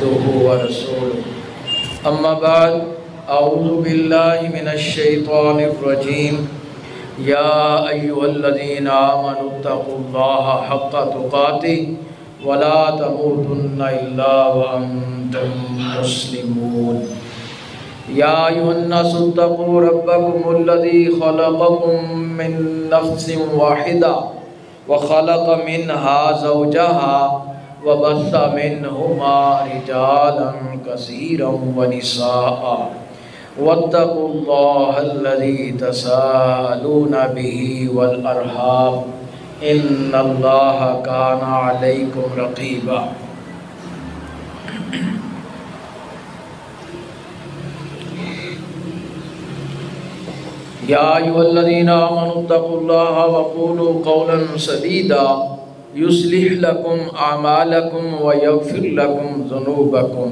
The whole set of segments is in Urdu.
عبده ورسوله أما بعد أعوذ بالله من الشيطان الرجيم يا أيها الذين آمنوا اتقوا الله حق تقاته ولا تموتن إلا وأنتم مسلمون يا أيها الناس اتقوا ربكم الذي خلقكم من نفس واحدة وخلق منها زوجها وبث منهما رجالا كثيرا ونساء واتقوا الله الذي تساءلون به والأرحام إن الله كان عليكم رقيبا يا أيها الذين آمنوا اتقوا الله وقولوا قولا سديدا يصلح لكم أعمالكم ويغفر لكم ذنوبكم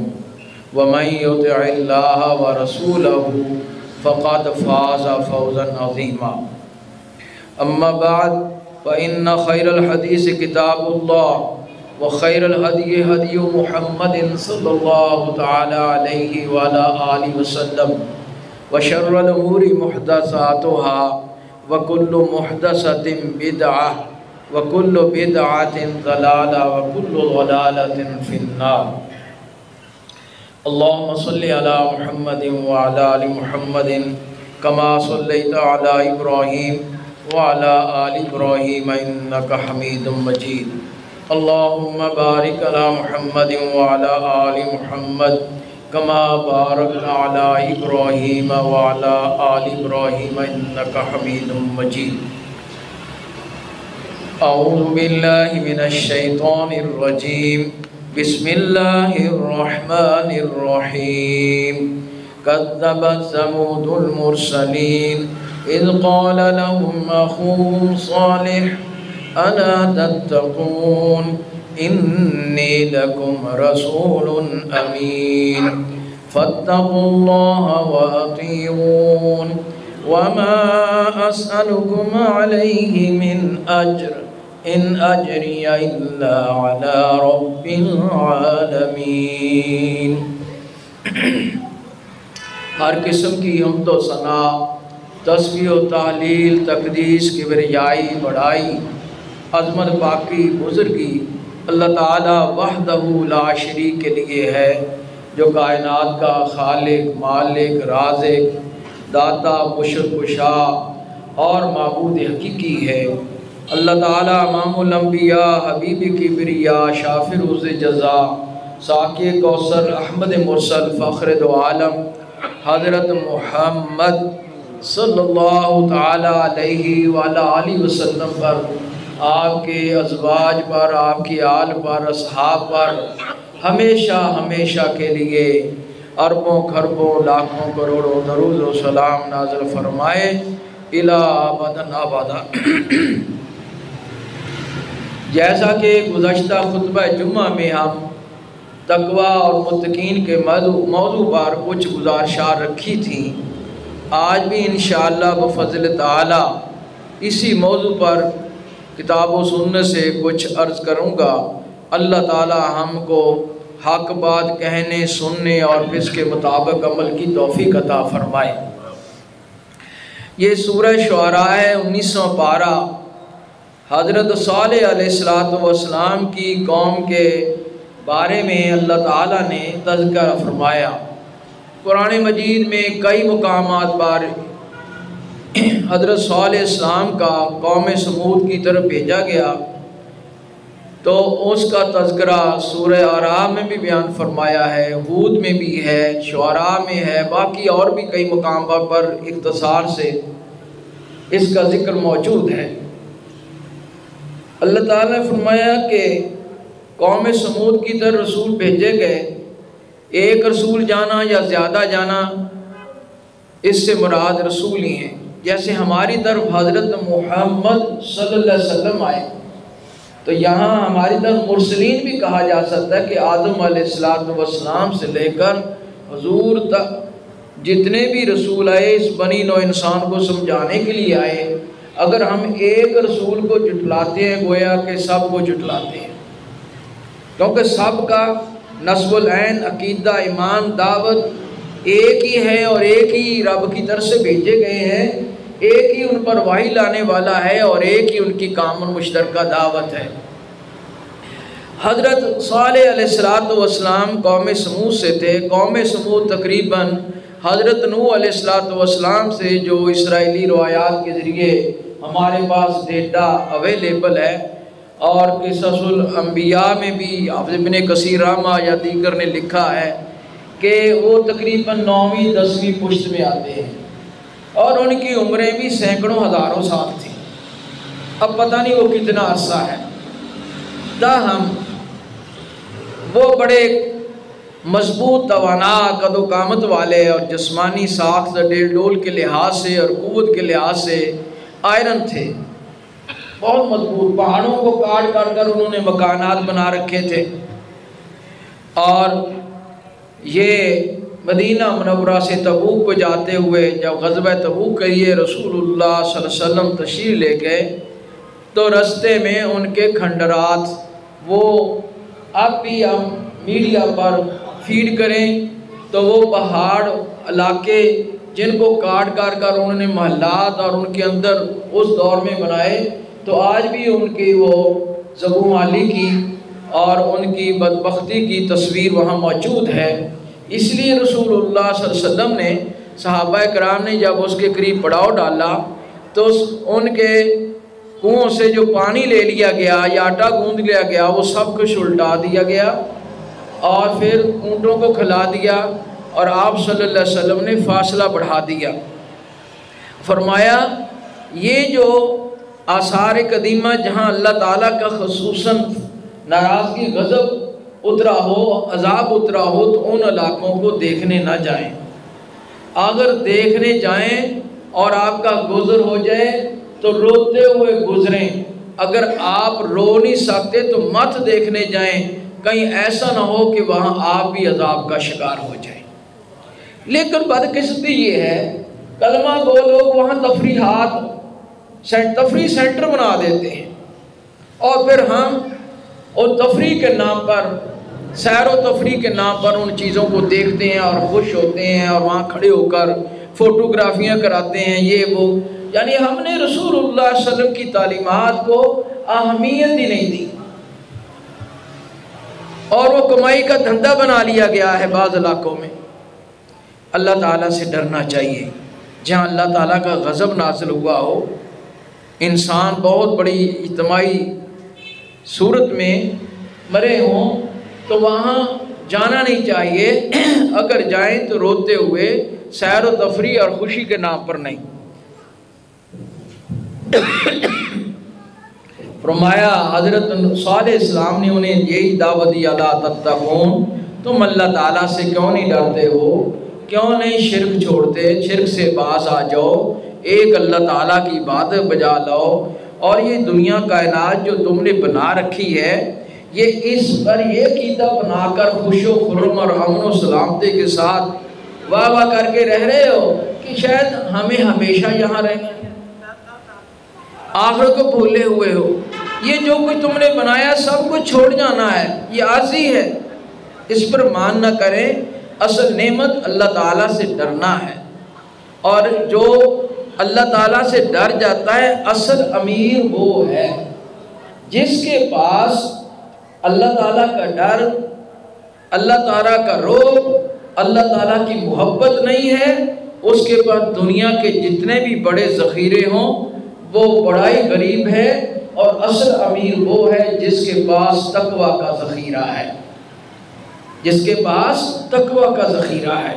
ومن يطع الله ورسوله فقد فاز فوزا عظيما أما بعد فإن خير الحديث كتاب الله وخير الهدي هدي محمد صلى الله تعالى عليه وعلى آله وسلم وشر الأمور محدثاتها وكل محدثة بدعة وكل بدعة ضلالة وكل ضلالة في النار اللهم صل على محمد وعلى آل محمد كما صليت على إبراهيم وعلى آل إبراهيم إنك حميد مجيد اللهم بارك على محمد وعلى آل محمد كما باركت على إبراهيم وعلى آل إبراهيم إنك حميد مجيد أعوذ بالله من الشيطان الرجيم بسم الله الرحمن الرحيم كذبت ثمود المرسلين إذ قال لهم أخوهم صالح ألا تتقون إني لكم رسول أمين فاتقوا الله وأطيعون وما أسألكم عليه من أجر إن أجري إلا على رب العالمين ہر قسم کی حمد و ثنا، تسبیح و تحلیل، تقدیس، کبریائی، بڑائی، عظمت، پاکی، بزرگی اللہ تعالیٰ وحدہ لا شریک کے لیے ہے، جو کائنات کا خالق، مالک، رازق، داتا، مشرق کشا اور معبود حقیقی ہے۔ اللہ تعالیٰ امام الانبیاء، حبیب کبریاء، شافع روز جزا، ساقی کوثر، احمد مرسل، فخر دو عالم حضرت محمد صلی اللہ تعالیٰ علیہ وآلہ وسلم پر، آپ کے ازواج پر، آپ کی آل پر، اصحاب پر ہمیشہ ہمیشہ کے لیے اربوں کھربوں لاکھوں کروڑوں درود و سلام نازل فرمائے الی ابداً ابدا۔ جیسا کہ گزشتہ خطبہ جمعہ میں ہم تقوی اور متقین کے موضوع پر کچھ گزارشات رکھی تھیں، آج بھی انشاءاللہ بفضل تعالی اسی موضوع پر کتاب و سنت سے کچھ عرض کروں گا۔ اللہ تعالی ہم کو حق بات کہنے، سننے اور اس کے مطابق عمل کی توفیق عطا فرمائے۔ یہ سورہ شعراء ہے، 19واں پارہ۔ حضرت صالح علیہ السلام کی قوم کے بارے میں اللہ تعالیٰ نے تذکرہ فرمایا۔ قرآن مجید میں کئی مقامات پر حضرت صالح علیہ السلام کا قوم سمود کی طرف بھیجا گیا، تو اس کا تذکرہ سورہ اعراف میں بھی بیان فرمایا ہے، ہود میں بھی ہے، شعراء میں ہے، باقی اور بھی کئی مقامات پر اختصار سے اس کا ذکر موجود ہے۔ اللہ تعالیٰ نے فرمایا کہ قوم سمود کی طرف رسول بھیجے گئے، ایک رسول جانا یا زیادہ جانا اس سے مراد رسول ہی ہیں، جیسے ہماری طرف حضرت محمد صلی اللہ علیہ وسلم آئے، تو یہاں ہماری طرف مرسلین بھی کہا جا سکتا ہے کہ آدم علیہ السلام سے لے کر حضور تک جتنے بھی رسول آئے اس بنی نوع انسان کو سمجھانے کے لیے آئے۔ اگر ہم ایک رسول کو جھٹلاتے ہیں گویا کہ سب کو جھٹلاتے ہیں، کیونکہ سب کا نصب العین، عقیدہ، ایمان، دعوت ایک ہی ہے اور ایک ہی رب کی طرف سے بھیجے گئے ہیں، ایک ہی ان پر وحی لانے والا ہے اور ایک ہی ان کی کامن مشترکہ دعوت ہے۔ حضرت صالح علیہ السلام قوم سمود سے تھے۔ قوم سمود تقریباً حضرت نوح علیہ السلام سے جو اسرائیلی روایات کے ذریعے ہمارے پاس ڈیٹا اویلیبل ہے، اور قصص الانبیاء میں بھی حافظ ابن کثیر رحمہ یا دیگر نے لکھا ہے کہ وہ تقریباً 9ویں 10ویں پشت میں آتے ہیں، اور ان کی عمریں بھی سینکڑوں ہزاروں سال تھیں۔ اب پتہ نہیں وہ کتنا عرصہ ہے، تاہم وہ بڑے مضبوط، توانا، قد و قامت والے اور جسمانی ساخت ڈیل ڈول کے لحاظ سے اور قوت کے لحاظ سے آئرن تھے، بہت مضبوط۔ پہاڑوں کو کاٹ کر انہوں نے مکانات بنا رکھے تھے، اور یہ مدینہ منورہ سے تبوک کو جاتے ہوئے جب غزوہ تبوک کے لیے رسول اللہ صلی اللہ علیہ وسلم تشریف لے گئے تو رستے میں ان کے کھنڈرات، وہ اب بھی ہم میڈیا پر فیڈ کریں تو وہ پہاڑ علاقے جن کو کاٹ کر انہوں نے محلات اور ان کے اندر اس دور میں بنائے، تو آج بھی ان کی وہ زبومالی کی اور ان کی بدبختی کی تصویر وہاں موجود ہے۔ اس لیے رسول اللہ صلی اللہ علیہ وسلم نے، صحابہ کرام نے جب اس کے قریب پڑاؤ ڈالا تو ان کے کنویں سے جو پانی لے لیا گیا یا آٹا گوندھ لیا گیا وہ سب کچھ الٹا دیا گیا اور پھر اونٹوں کو کھلا دیا، اور آپ صلی اللہ علیہ وسلم نے فاصلہ بڑھا دیا۔ فرمایا یہ جو آثار قدیمہ جہاں اللہ تعالیٰ کا خصوصاً ناراضگی، غضب اترا ہو، عذاب اترا ہو، تو ان علاقوں کو دیکھنے نہ جائیں۔ اگر دیکھنے جائیں اور آپ کا گزر ہو جائے تو روتے ہوئے گزریں، اگر آپ رو نہیں سکتے تو مت دیکھنے جائیں، کہیں ایسا نہ ہو کہ وہاں آپ بھی عذاب کا شکار ہو جائیں۔ لیکن بدقسمتی یہ ہے کلمہ گو لوگ وہاں تفریح سینٹر بنا دیتے ہیں، اور پھر ہم اور تفریح کے نام پر، سیر و تفریح کے نام پر ان چیزوں کو دیکھتے ہیں اور خوش ہوتے ہیں اور وہاں کھڑے ہو کر فوٹوگرافیاں کراتے ہیں، یہ وہ، یعنی ہم نے رسول اللہ صلی اللہ علیہ وسلم کی تعلیمات کو اہمیت ہی نہیں دی، اور وہ کمائی کا دھندا بنا لیا گیا ہے بعض علاقوں میں۔ اللہ تعالیٰ سے ڈرنا چاہیے۔ جہاں اللہ تعالیٰ کا غضب نازل ہوا ہو، انسان بہت بڑی اجتماعی صورت میں مرے ہوں، تو وہاں جانا نہیں چاہیے، اگر جائیں تو روتے ہوئے، سیر و تفریح اور خوشی کے نام پر نہیں۔ فرمایا حضرت صالح السلام نے انہیں یہی دعوت دی، الا تتقون، تم اللہ تعالیٰ سے کیوں نہیں ڈرتے ہو، کیوں نہیں شرک چھوڑتے، شرک سے باز آ جاؤ، ایک اللہ تعالیٰ کی عبادت بجا لاؤ، اور یہ دنیا کائنات جو تم نے بنا رکھی ہے، یہ اس پر یہ عقیدہ بنا کر خوش و خرم اور امن و سلامتی کے ساتھ واہ واہ کر کے رہ رہے ہو کہ شاید ہمیں ہمیشہ یہاں رہنا ہے، آخرت کو بھولے ہوئے ہو۔ یہ جو کچھ تم نے بنایا سب کچھ چھوڑ جانا ہے، یہ عارضی ہے، اس پر مان نہ کریں۔ اصل نعمت اللہ تعالیٰ سے ڈرنا ہے، اور جو اللہ تعالیٰ سے ڈر جاتا ہے اصل امیر وہ ہے جس کے پاس اللہ تعالیٰ کا ڈر، اللہ تعالیٰ کا رعب، اللہ تعالیٰ کی محبت نہیں ہے، اس کے پاس دنیا کے جتنے بھی بڑے ذخیرے ہوں وہ بڑا ہی غریب ہے، اور اصل امیر وہ ہے جس کے پاس تقوی کا ذخیرہ ہے، جس کے پاس تقوی کا ذخیرہ ہے۔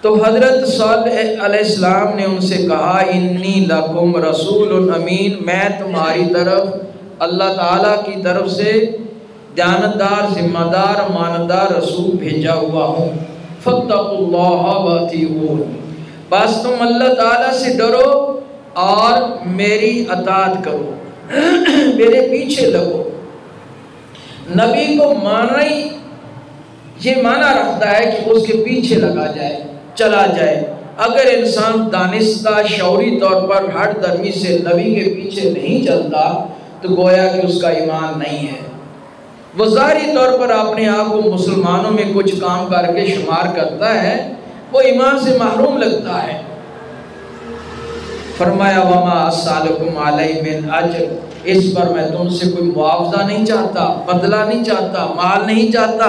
تو حضرت صالح علیہ السلام نے ان سے کہا، انی لکم رسول امین، میں تمہاری طرف اللہ تعالیٰ کی طرف سے دیانتدار، ذمہ دار، امانتدار رسول بھیجا ہوا ہوں، فاتقوا اللہ واطیعون، بس تم اللہ تعالیٰ سے ڈرو اور میری اطاعت کرو، میرے پیچھے لگو۔ نبی کو ماننا ہی یہ معنی رکھتا ہے کہ اس کے پیچھے لگا جائے، چلا جائے۔ اگر انسان دانستہ شعوری طور پر ہر درمی سے نبی کے پیچھے نہیں چلتا تو گویا کہ اس کا ایمان نہیں ہے۔ وہ ظاہری طور پر اپنے آپ کو مسلمانوں میں کچھ کام کر کے شمار کرتا ہے، وہ ایمان سے محروم لگتا ہے۔ فرمایا وما اسالکم علیہ من اجر، اس پر میں تم سے کوئی معاوضہ نہیں چاہتا، بدلہ نہیں چاہتا، مال نہیں چاہتا۔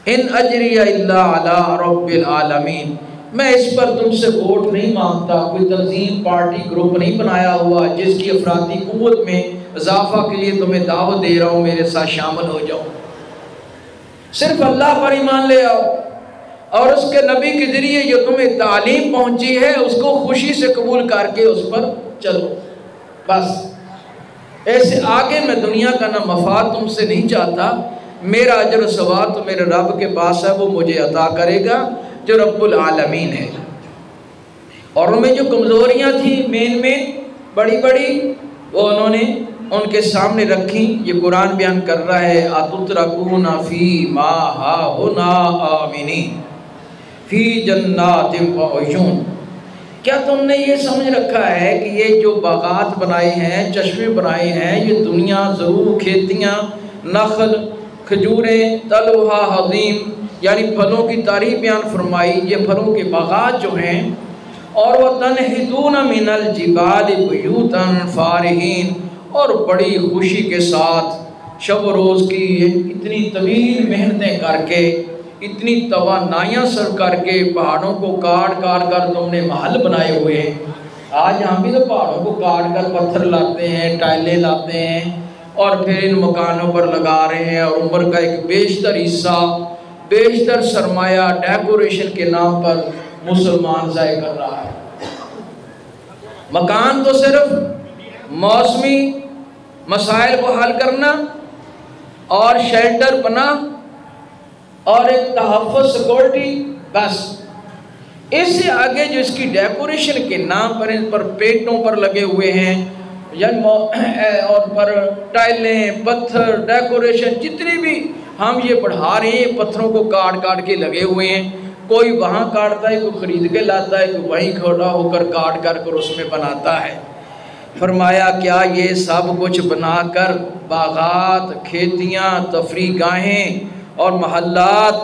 ان اجری الا علی رب العالمین، میں اس پر تم سے ووٹ نہیں مانگتا، کوئی تنظیم پارٹی گروپ نہیں بنایا ہوا جس کی افرادی قوت میں اضافہ کے لیے تمہیں دعوت دے رہا ہوں میرے ساتھ شامل ہو جاؤ۔ صرف اللہ پر ایمان لے آؤ، اور اس کے نبی کے ذریعے جو تمہیں تعلیم پہنچی ہے اس کو خوشی سے قبول کر کے اس پر چلو، بس۔ ایسے آگے میں دنیا کا نہ مفاد تم سے نہیں چاہتا، میرا اجر و ثواب تو میرے رب کے پاس ہے، وہ مجھے عطا کرے گا جو رب العالمین ہے۔ اور ان میں جو کمزوریاں تھیں مین بڑی بڑی، وہ انہوں نے ان کے سامنے رکھی۔ یہ قرآن بیان کر رہا ہے اتترکون فی ما ہاہنا آمنین فی جنات وعیون، کیا تم نے یہ سمجھ رکھا ہے کہ یہ جو باغات بنائے ہیں، چشمے بنائے ہیں، یہ دنیا ضرور کھیتیاں، نخل، کھجوریں، طلحہ حظیم، یعنی پھلوں کی تعریف بیان فرمائی، یہ پھلوں کے باغات جو ہیں، اور وَتَنْحِتُونَ مِنَ الْجِبَالِ بُيُوتًا فَارِحِينَ، اور بڑی خوشی کے ساتھ شب و روز کی اتنی طویل محنتیں کر کے، اتنی توانائیاں سر کر کے پہاڑوں کو کاٹ کر تم نے محل بنائے ہوئے ہیں۔ آج ہم بھی تو پہاڑوں کو کاٹ کر پتھر لاتے ہیں، ٹائلیں لاتے ہیں، اور پھر ان مکانوں پر لگا رہے ہیں، اور عمر کا ایک بیشتر حصہ، بیشتر سرمایہ ڈیکوریشن کے نام پر مسلمان ضائع کر رہا ہے۔ مکان تو صرف موسمی مسائل کو حل کرنا اور شیلٹر بنا اور ایک تحفظ سیکورٹی، بس۔ اس سے آگے جو اس کی ڈیکوریشن کے نام پر ان پر پیٹوں پر لگے ہوئے ہیں، اور پر ٹائلیں، پتھر، ڈیکوریشن، جتنی بھی ہم یہ بڑھا رہے ہیں، پتھروں کو کاٹ کے لگے ہوئے ہیں۔ کوئی وہاں کاٹتا ہے، کوئی خرید کے لاتا ہے، کوئی وہیں کھڑا ہو کر کاٹ کر اس میں بناتا ہے۔ فرمایا کیا یہ سب کچھ بنا کر باغات، کھیتیاں، تفریح گاہیں اور محلات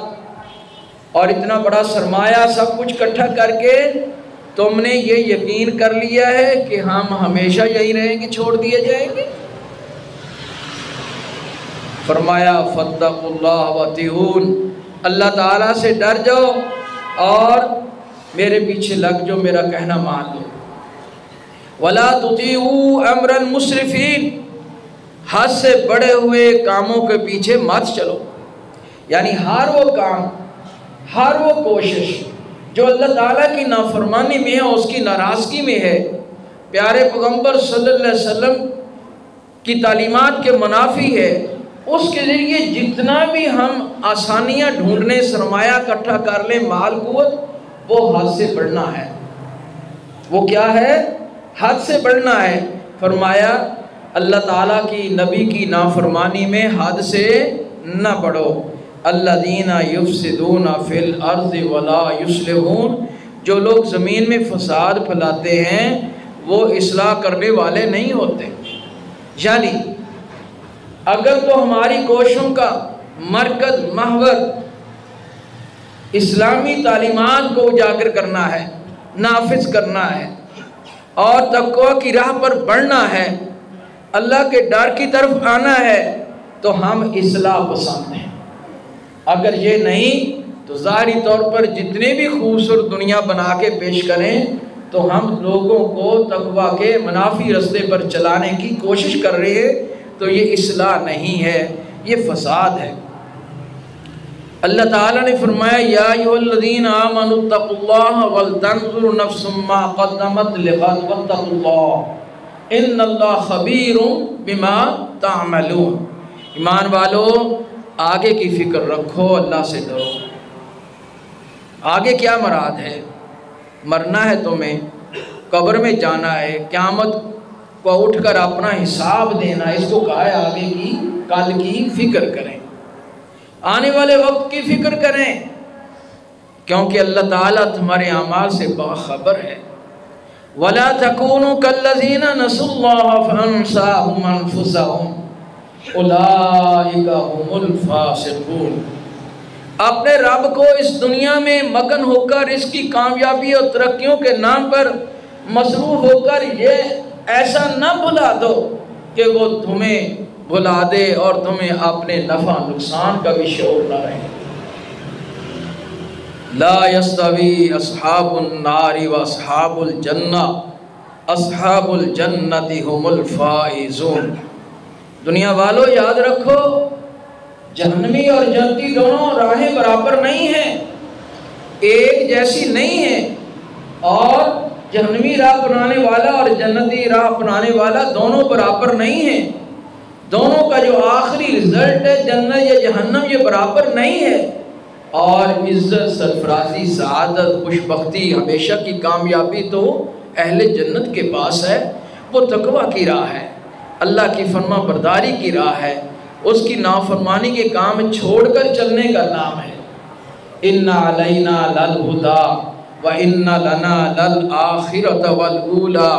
اور اتنا بڑا سرمایہ سب کچھ اکٹھا کر کے تم نے یہ یقین کر لیا ہے کہ ہم ہمیشہ یہی رہیں گے، چھوڑ دیے جائیں گے؟ فرمایا فاتقوا اللہ واتقون، اللہ تعالیٰ سے ڈر جاؤ اور میرے پیچھے لگ جو، میرا کہنا مان لو۔ وَلَا تُطِيعُوا أَمْرَ الْمُسْرِفِينَ، حد سے بڑے ہوئے کاموں کے پیچھے مت چلو، یعنی ہر وہ کام، ہر وہ کوشش جو اللہ تعالیٰ کی نافرمانی میں ہے، اس کی ناراضگی میں ہے، پیارے پیغمبر صلی اللہ علیہ وسلم کی تعلیمات کے منافی ہے، اس کے ذریعے جتنا بھی ہم آسانیاں ڈھونڈنے، سرمایہ اکٹھا کر لیں، مال قوت، وہ حد سے بڑھنا ہے۔ وہ کیا ہے؟ حد سے بڑھنا ہے۔ فرمایا اللہ تعالیٰ کی نبی کی نافرمانی میں حد سے نہ بڑھو۔ الذین یفسدون فی الارض ولا یصلحون، جو لوگ زمین میں فساد پھیلاتے ہیں وہ اصلاح کرنے والے نہیں ہوتے۔ یعنی اگر تو ہماری کوششوں کا مرکز، محور اسلامی تعلیمات کو اجاگر کرنا ہے، نافذ کرنا ہے اور تقوی کی راہ پر بڑھنا ہے، اللہ کے ڈر کی طرف آنا ہے، تو ہم اصلاح پسند ہیں۔ اگر یہ نہیں تو ظاہری طور پر جتنے بھی خوبصورت دنیا بنا کے پیش کریں تو ہم لوگوں کو تقوی کے منافی رستے پر چلانے کی کوشش کر رہے ہیں، تو یہ اصلاح نہیں ہے، یہ فساد ہے۔ اللہ تعالیٰ نے فرمایا یا ایھا الذین آمنوا اتقوا اللہ ولتنظر نفس ما قدمت لغد واتقوا اللہ ان اللہ خبیر بما تعملون۔ ایمان والو آگے کی فکر رکھو، اللہ سے ڈرو۔ آگے کیا مراد ہے؟ مرنا ہے تمہیں، قبر میں جانا ہے، قیامت کو اٹھ کر اپنا حساب دینا، اس کو کہا ہے آگے کی، کل کی فکر کریں، آنے والے وقت کی فکر کریں، کیونکہ اللہ تعالیٰ تمہارے اعمال سے باخبر ہے۔ وَلَا تَكُونُوا كَالَّذِينَ نَسُوا اللَّهَ فَأَنسَاهُمْ أَنفُسَهُمْ، اولئک هم الفاسقون۔ اپنے رب کو اس دنیا میں مگن ہو کر اس کی کامیابی اور ترقیوں کے نام پر مصروف ہو کر یہ ایسا نہ بھلا دو کہ وہ تمہیں بھلا دے اور تمہیں اپنے نفع نقصان کا بھی شعور نہ رہے۔ لا یستوی اصحاب النار و اصحاب الجنہ، اصحاب الجنۃ هم الفائزون۔ دنیا والو یاد رکھو، جہنمی اور جنتی دونوں راہیں برابر نہیں ہیں، ایک جیسی نہیں ہیں، اور جہنمی راہ اپنانے والا اور جنتی راہ اپنانے والا دونوں برابر نہیں ہیں۔ دونوں کا جو آخری رزلٹ ہے جنت یا جہنم یہ برابر نہیں ہے۔ اور عزت، سرفرازی، سعادت، خوشبختی، ہمیشہ کی کامیابی تو اہل جنت کے پاس ہے۔ وہ تقویٰ کی راہ ہے، اللہ کی فرما برداری کی راہ ہے، اس کی نافرمانی کے کام چھوڑ کر چلنے کا نام ہے۔ اِنَّ عَلَيْنَا لَلْهُدَىٰ وَإِنَّ لَنَا لَلْآخِرَةَ وَالْأُولَىٰ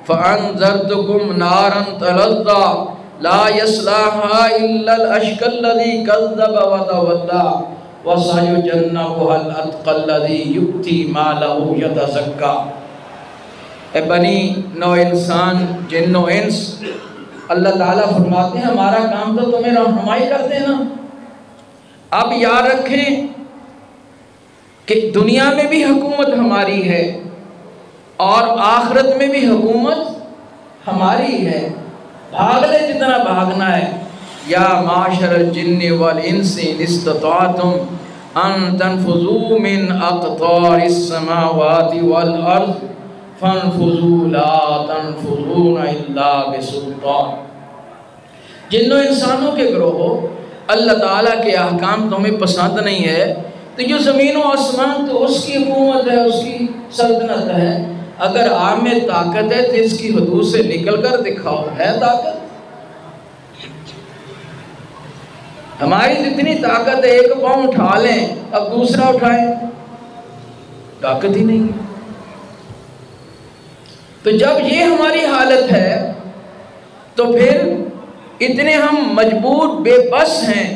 فَأَنذَرْتُكُمْ نَارًا تَلَظَّىٰ لَا يَصْلَاهَا إِلَّا الْأَشْقَى الَّذِي كَذَّبَ وَتَوَلَّىٰ وَسَيُجَنَّبُهَا الْأَتْقَى الَّذِي يُؤْتِي مَالَهُ يَتَزَكَّىٰ۔ اے بنی نو انسان، جن و انس، اللہ تعالیٰ فرماتے ہیں ہمارا کام تو تمہیں رہنمائی کر دینا۔ اب یاد رکھیں کہ دنیا میں بھی حکومت ہماری ہے اور آخرت میں بھی حکومت ہماری ہے۔ بھاگ لے جتنا بھاگنا ہے۔ یا معاشر الجن والانس ان استطعتم ان تنفذوا من اقطار السماوات والارض فانفذوا لا تنفذون الا بسلطان۔ جن و انسانوں کے گروہوں، اللہ تعالیٰ کے احکام تمہیں پسند نہیں ہے تو جو زمین و آسمان تو اس کی حکومت ہے، اس کی سلطنت ہے۔ اگر آپ میں طاقت ہے تو اس کی حدود سے نکل کر دکھاؤ، ہے طاقت؟ ہماری جتنی طاقت ہے ایک پاؤں اٹھا لیں، اب دوسرا اٹھائیں، طاقت ہی نہیں ہے۔ تو جب یہ ہماری حالت ہے تو پھر اتنے ہم مجبور بے بس ہیں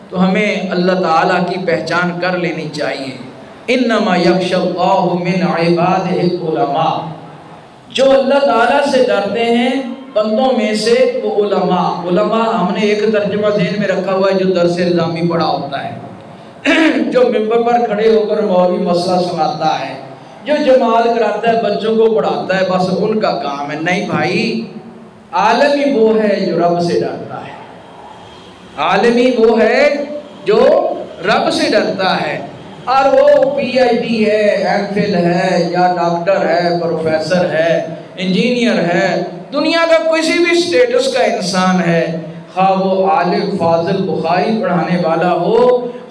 تو ہمیں اللہ تعالیٰ کی پہچان کر لینی چاہیے۔ انما یخشی اللہ من عبادہ العلماء، جو اللہ تعالیٰ سے ڈرتے ہیں بندوں میں سے وہ علماء۔ علماء ہم نے ایک ترجمہ ذہن میں رکھا ہوا ہے جو درس نظامی پڑھا ہوتا ہے، جو ممبر پر کھڑے ہو کر مولوی مسئلہ سناتا ہے، جو جماعت کراتا ہے، بچوں کو پڑھاتا ہے، بس ان کا کام ہے۔ نہیں بھائی، عالمی وہ ہے جو رب سے ڈرتا ہے، عالمی وہ ہے جو رب سے ڈرتا ہے۔ اور وہ پی ایچ ڈی ہے، ایم فل ہے، یا ڈاکٹر ہے، پروفیسر ہے، انجینئر ہے، دنیا کا کسی بھی سٹیٹس کا انسان ہے، خواہ وہ عالم فاضل بخاری پڑھانے والا ہو،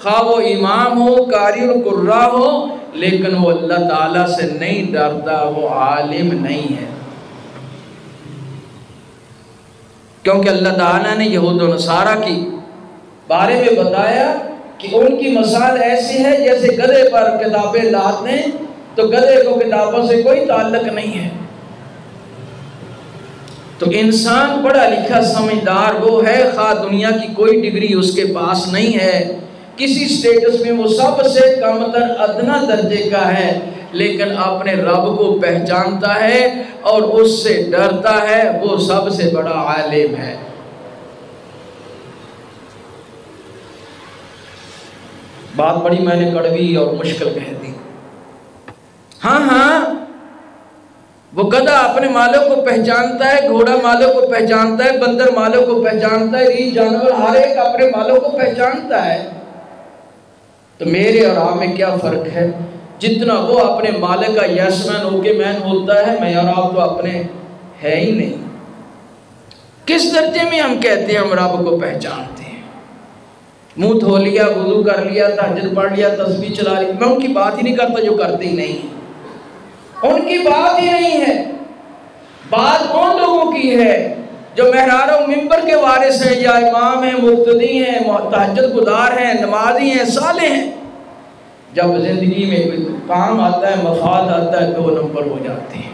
خواہ وہ امام ہو، قاری القراء ہو، لیکن وہ اللہ تعالیٰ سے نہیں ڈرتا، وہ عالم نہیں ہے۔ کیونکہ اللہ تعالیٰ نے یہود و نصارہ کی بارے میں بتایا کہ ان کی مثال ایسی ہے جیسے گدھے پر کتابیں لاد دیں تو گدھے کو کتابوں سے کوئی تعلق نہیں ہے۔ تو انسان پڑھا لکھا سمجھدار وہ ہے، خواہ دنیا کی کوئی ڈگری اس کے پاس نہیں ہے، کسی سٹیٹس میں وہ سب سے کم تر ادنا درجے کا ہے، لیکن اپنے رب کو پہچانتا ہے اور اس سے ڈرتا ہے، وہ سب سے بڑا عالم ہے۔ بات بڑی میں نے کڑوی اور مشکل کہہ دی۔ ہاں وہ گدھا اپنے مالک کو پہچانتا ہے، گھوڑا مالک کو پہچانتا ہے، بندر مالک کو پہچانتا ہے، ریچھ جانور ہر ایک اپنے مالک کو پہچانتا ہے۔ تو میرے اور آپ میں کیا فرق ہے؟ جتنا وہ اپنے مالک کا یس مین اوکے مین ہوتا ہے، میں اور آپ تو اپنے ہے ہی نہیں۔ کس درجے میں ہم کہتے ہیں ہم رب کو پہچانتے ہیں؟ منہ دھو لیا، وضو کر لیا، تہجد پڑھ لیا، تسبیح چلا لی، میں ان کی بات ہی نہیں کرتا جو کرتے ہی نہیں ہیں، ان کی بات ہی نہیں ہے۔ بات ان لوگوں کی ہے جو محراب و منبر کے وارث ہیں، یا امام ہیں، مقتدی ہیں، تہجد گزار ہیں، نمازی ہیں، صالح ہیں۔ جب زندگی میں کوئی کام آتا ہے، مفاد آتا ہے، 2 نمبر ہو جاتے ہیں،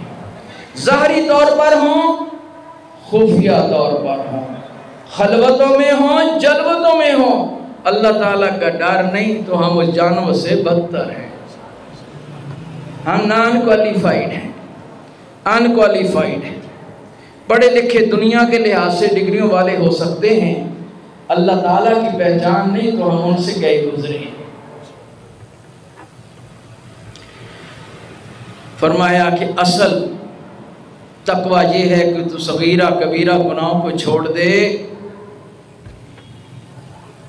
ظاہری طور پر ہوں، خفیہ طور پر ہوں، خلوتوں میں ہوں جلوتوں میں ہوں اللہ تعالیٰ کا ڈر نہیں تو ہم اس جانور سے بدتر ہیں. ہم نان کوالیفائیڈ ہیں، ان کوالیفائیڈ ہیں. پڑھے لکھے دنیا کے لحاظ سے ڈگریوں والے ہو سکتے ہیں، اللہ تعالیٰ کی پہچان نہیں تو ہم ان سے گئے گزرے ہیں. فرمایا کہ اصل تقویٰ یہ ہے کہ تو صغیرہ کبیرہ گناہوں کو چھوڑ دے،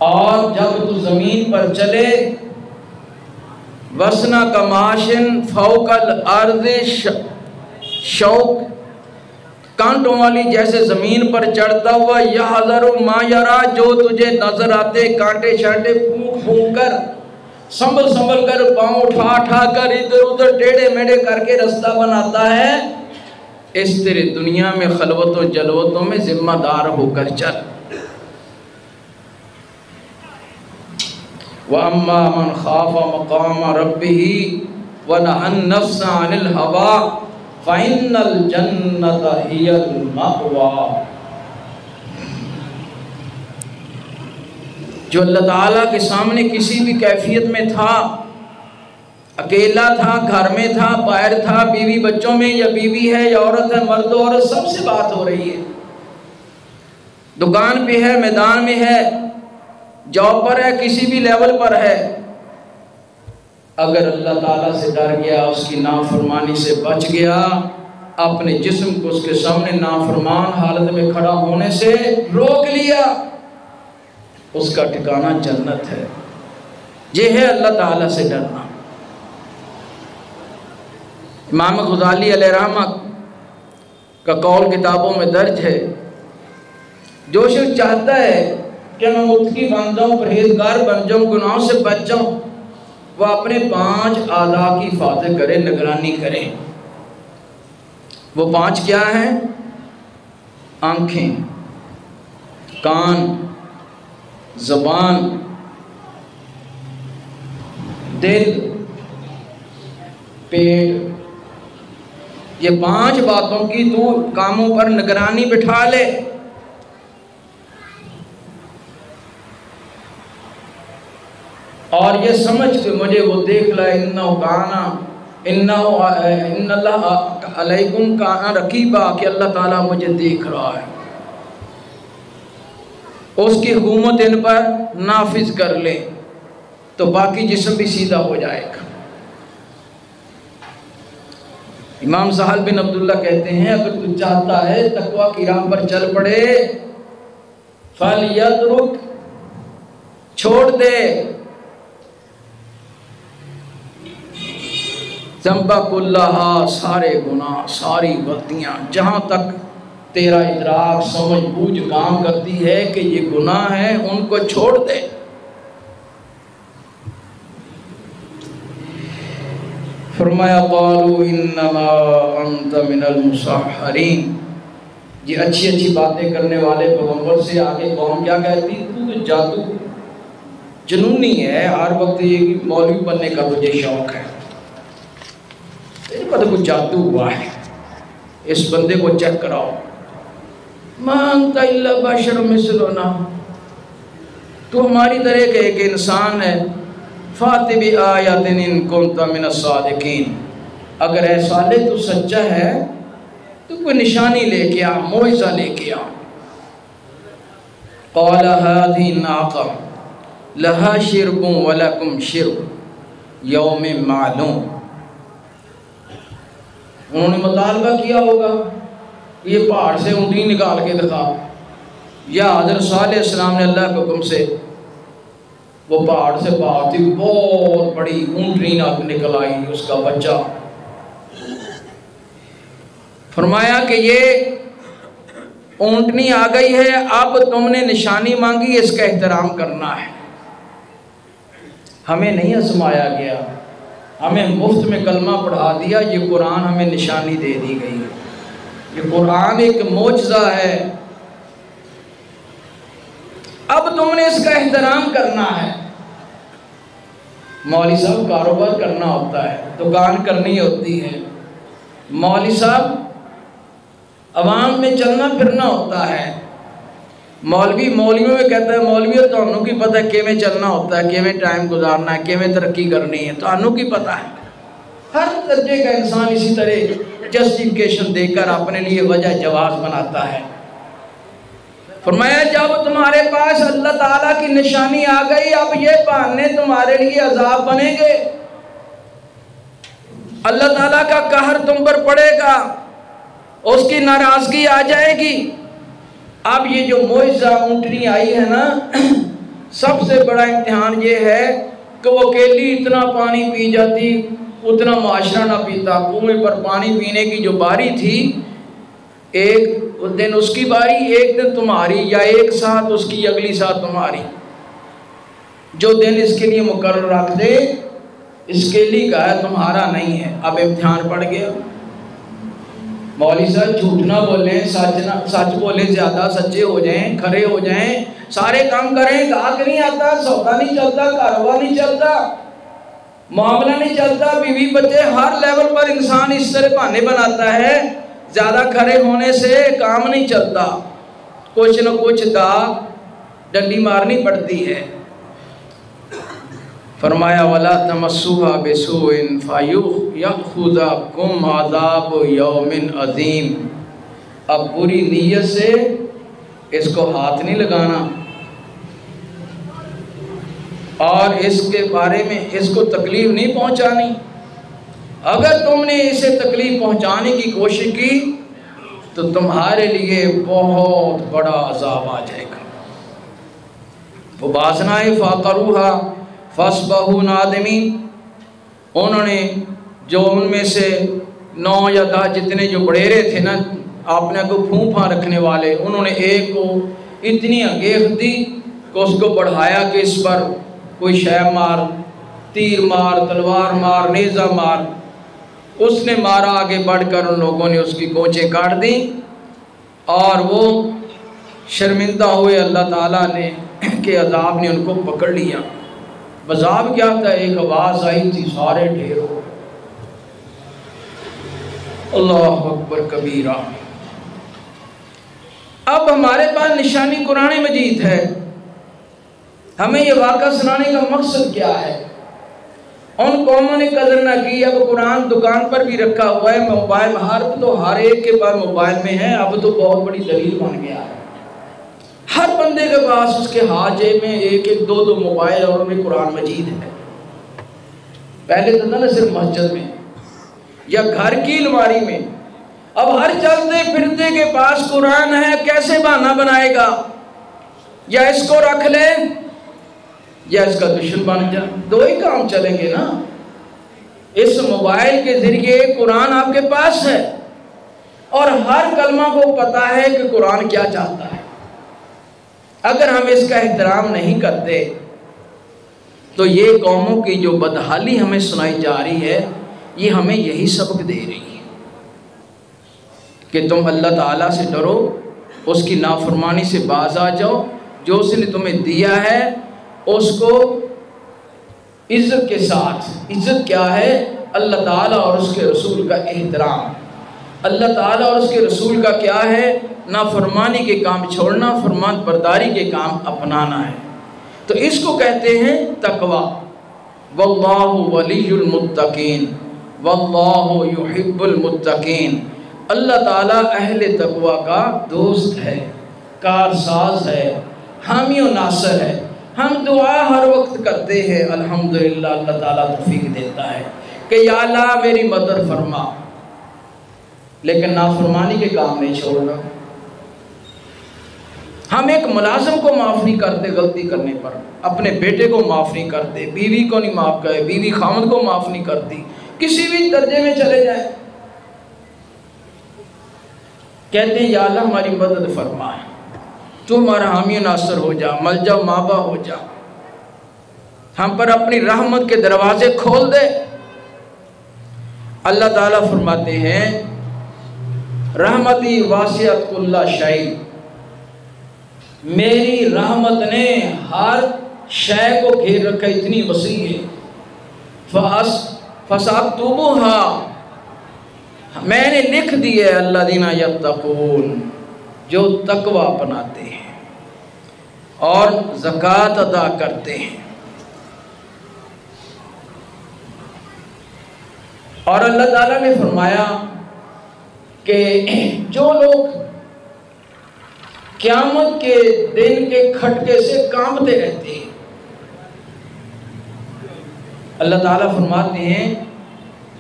اور جب تو زمین پر چلے وسنا کماشن فوق الارض شوق کانٹوں والی جیسے زمین پر چڑھتا ہوا یحذر ما یرا جو تجھے نظر آتے کانٹے شانٹے پھونک پھونک کر سنبھل سنبھل کر پاؤں اٹھا اٹھا کر ادھر ادھر ٹیڑے میڑے کر کے رستہ بناتا ہے، اس تیرے دنیا میں خلوتوں جلوتوں میں ذمہ دار ہو کر چل. وَأَمَّا مَنْ خَافَ مَقَامَ رَبِّهِ وَنَهَى النَّفْسَ عَنِ الْهَوَىٰ فَإِنَّ الْجَنَّةَ هِيَ الْمَأْوَىٰ. جو اللہ تعالیٰ کے سامنے کسی بھی کیفیت میں تھا، اکیلا تھا، گھر میں تھا، باہر تھا، بیوی بچوں میں یا بیوی ہے یا عورت ہے، مرد و عورت سب سے بات ہو رہی ہے، دکان پہ ہے، میدان میں ہے، جاب پر ہے، کسی بھی لیول پر ہے، اگر اللہ تعالیٰ سے ڈر گیا، اس کی نافرمانی سے بچ گیا، اپنے جسم کو اس کے سامنے نافرمان حالت میں کھڑا ہونے سے روک لیا، اس کا ٹھکانہ جنت ہے. یہ ہے اللہ تعالیٰ سے ڈرنا. امام غزالی علیہ رحمہ کا قول کتابوں میں درج ہے، جو شخص چاہتا ہے کہ میں متقی بن جاؤں، پرہیزگار بن جاؤں، گناہوں سے بچ جاؤں، وہ اپنے 5 اعضاء کی حفاظت کرے، نگرانی کرے. وہ 5 کیا ہیں؟ آنکھیں، کان، زبان، دل، پیٹ. یہ 5 باتوں کی تو کاموں پر نگرانی بٹھا لے. اور یہ سمجھ کہ مجھے وہ دیکھ لائے ان اللہ علیکم کانا رقیبا، کہ اللہ تعالیٰ مجھے دیکھ رہا ہے، اس کی حکومت ان پر نافذ کر لے تو باقی جسم بھی سیدھا ہو جائے گا. امام سہل بن عبداللہ کہتے ہیں اگر تو چاہتا ہے تقویٰ کی راہ پر چل پڑے فَلْيَتْرُكْ، چھوڑ دے، ذنبَ كُلَّهَا، سارے گناہ، ساری غلطیاں، جہاں تک تیرا ادراک سمجھ بوجھ کام کرتی ہے کہ یہ گناہ ہے، ان کو چھوڑ دے. فرمایا قالوا انما انت من المسحرین. یہ اچھی اچھی باتیں کرنے والے پیغمبر سے آگے قوم کیا کہتی؟ تو جادو جنونی ہے، ہر وقت یہ مولوی بننے کا تجھے شوق ہے، تیرے پتہ کچھ جادو ہوا ہے، اس بندے کو چیک کراؤ. ما انت الا بشر مثلنا، تو ہماری طرح کا ایک انسان ہے. فَأْتِ بِآیَةٍ إِن كُنتَ مِنَ الصَّادِقِينَ، اگر اے صالح تو سچا ہے تو کوئی نشانی لے کے آ، معجزہ لے کے آ. قَالَ هَذِهِ نَاقَةٌ لَهَا شِرْبٌ وَلَكُمْ شِرْبُ يَوْمٍ مَعْلُومٍ. انہوں نے مطالبہ کیا ہوگا یہ پہاڑ سے اونٹنی نکال کے دکھا، یا حضرت صالح علیہ السلام نے اللہ کے حکم سے وہ پہاڑ سے بات تھی، بہت بڑی اونٹنی نکل آئی، اس کا بچہ. فرمایا کہ یہ اونٹنی آ گئی ہے، اب تم نے نشانی مانگی، اس کا احترام کرنا ہے. ہمیں نہیں آزمایا گیا، ہمیں مفت میں کلمہ پڑھا دیا، یہ قرآن ہمیں نشانی دے دی گئی. یہ قرآن ایک معجزہ ہے، اب تم نے اس کا احترام کرنا ہے. مولوی صاحب کاروبار کرنا ہوتا ہے، دکان کرنی ہوتی ہے، مولوی صاحب عوام میں چلنا پھرنا ہوتا ہے، مولویوں میں کہتا ہے مولوی تو انہوں کی پتہ ہے کیویں چلنا ہوتا ہے، کیویں ٹائم گزارنا ہے، کیویں ترقی کرنی ہے، تو انہوں کی پتہ ہے۔ ہر درجے کا انسان اسی طرح جسٹیفیکیشن دے کر اپنے لیے وجہ جواز بناتا ہے۔ فرمایا جب تمہارے پاس اللہ تعالیٰ کی نشانی آ گئی، اب یہ بہانے تمہارے لیے عذاب بنیں گے، اللہ تعالیٰ کا قہر تم پر پڑے گا، اس کی ناراضگی آ جائے گی۔ اب یہ جو معجزہ اونٹنی آئی ہے نا، سب سے بڑا امتحان یہ ہے کہ وہ اکیلی اتنا پانی پی جاتی، اتنا معاشرہ نہ پیتا۔ کنویں پر پانی پینے کی جو باری تھی، ایک دن اس کی باری، ایک دن تمہاری، یا ایک ساتھ اس کی اگلی ساتھ تمہاری۔ جو دن اس کے لیے مقرر رکھ دے اس کے لیے کا ہے، تمہارا نہیں ہے۔ اب امتحان پڑ گیا۔ مولوی صاحب جھوٹ نہ بولیں، سچ بولیں، زیادہ سچے ہو جائیں، کھرے ہو جائیں، سارے کام کریں، گاہک نہیں آتا، سودا نہیں چلتا، کاروبار نہیں چلتا، معاملہ نہیں چلتا، بیوی بچے، ہر لیول پر انسان اس طرح بہانے بناتا ہے۔ زیادہ کھڑے ہونے سے کام نہیں چلتا، کچھ نہ کچھ ڈنڈی مارنی پڑتی ہے۔ فرمایا وَلَا تَمَسُّوهَا بِسُوءٍ فَيَأْخُذَكُمْ عَذَابُ يَوْمٍ عَظِيمٍ۔ اب بری نیت سے اس کو ہاتھ نہیں لگانا، اور اس کے بارے میں اس کو تکلیف نہیں پہنچانی۔ اگر تم نے اسے تکلیف پہنچانے کی کوشش کی تو تمہارے لیے بہت بڑا عذاب آ جائے گا۔ فَبَعَثْنَاهُ فَعَقَرُوهَا فَأَصْبَحُوا نَادِمِينَ۔ انہوں نے جو ان میں سے 9 یا 10 جتنے جو بڑیرے تھے نا، اپنے کو پھونپھا رکھنے والے، انہوں نے ایک کو اتنی انگیخت دی کہ اس کو بڑھایا کہ اس پر کوئی شے مار، تیر مار، تلوار مار، نیزہ مار۔ اس نے مارا، آگے بڑھ کر ان لوگوں نے اس کی گونچیں کاٹ دیں، اور وہ شرمندہ ہوئے اللہ تعالیٰ نے کہ عذاب نے ان کو پکڑ لیا۔ عذاب کیا تھا؟ ایک آواز آئی تھی، سارے ڈھیر ہو۔ اللہ اکبر کبیرہ۔ اب ہمارے پاس نشانی قرآن مجید ہے، ہمیں یہ واقعہ سنانے کا مقصد کیا ہے؟ ان قوموں نے قدر نہ کی۔ اب قرآن دکان پر بھی رکھا ہوا ہے، موبائل ہر ایک کے پاس موبائل میں ہے، اب تو بہت بڑی دلیل بن گیا ہے۔ ہر بندے کے پاس اس کے ہاتھ جیب میں 1-2 موبائل، اور ان میں قرآن مجید ہے۔ پہلے تو نہ صرف مسجد میں یا گھر کی الماری میں، اب ہر چلتے پھرتے کے پاس قرآن ہے۔ کیسے بہانہ بنائے گا؟ یا اس کو رکھ لے یا اس کا دشمن بن جائے، دو ہی کام چلیں گے نا۔ اس موبائل کے ذریعے قرآن آپ کے پاس ہے، اور ہر کلمہ کو پتا ہے کہ قرآن کیا چاہتا ہے۔ اگر ہم اس کا احترام نہیں کرتے تو یہ قوموں کی جو بدحالی ہمیں سنائی جا رہی ہے، یہ ہمیں یہی سبق دے رہی ہے کہ تم اللہ تعالیٰ سے ڈرو، اس کی نافرمانی سے باز آ جاؤ، جو اس نے تمہیں دیا ہے اس کو عزت کے ساتھ۔ عزت کیا ہے؟ اللہ تعالیٰ اور اس کے رسول کا احترام۔ اللہ تعالیٰ اور اس کے رسول کا کیا ہے؟ نافرمانی کے کام چھوڑنا، فرمان برداری کے کام اپنانا ہے۔ تو اس کو کہتے ہیں تقوی۔ واللہ ولی المتقین، واللہ یحب المتقین۔ اللہ تعالیٰ اہل تقوی کا دوست ہے، کارساز ہے، حامی و ناصر ہے۔ ہم دعا ہر وقت کرتے ہیں، الحمدللہ اللہ تعالیٰ توفیق دیتا ہے کہ یا اللہ میری مدد فرما، لیکن نافرمانی کے کام نہیں چھوڑنا۔ ہم ایک ملازم کو معاف نہیں کرتے غلطی کرنے پر، اپنے بیٹے کو معاف نہیں کرتے، بیوی کو نہیں معاف کرے، بیوی خاوند کو معاف نہیں کرتی، کسی بھی درجے میں چلے جائیں، کہتے ہیں یا اللہ ہماری مدد فرما، تو ہمارا حامی ناصر ہو جا، ملجا مابا ہو جا، ہم پر اپنی رحمت کے دروازے کھول دے۔ اللہ تعالیٰ فرماتے ہیں رحمتی واسعت کل شیء، میری رحمت نے ہر شے کو گھیر رکھا، اتنی وسیع ہے۔ فَسَأَكْتُبُهَا، میں نے لکھ دیے الذین یتقون، جو تقوی اپناتے ہیں۔ اور زکوٰۃ ادا کرتے ہیں۔ اور اللہ تعالیٰ نے فرمایا کہ جو لوگ قیامت کے دن کے کھٹکے سے کانپتے رہتے ہیں، اللہ تعالیٰ فرماتے ہیں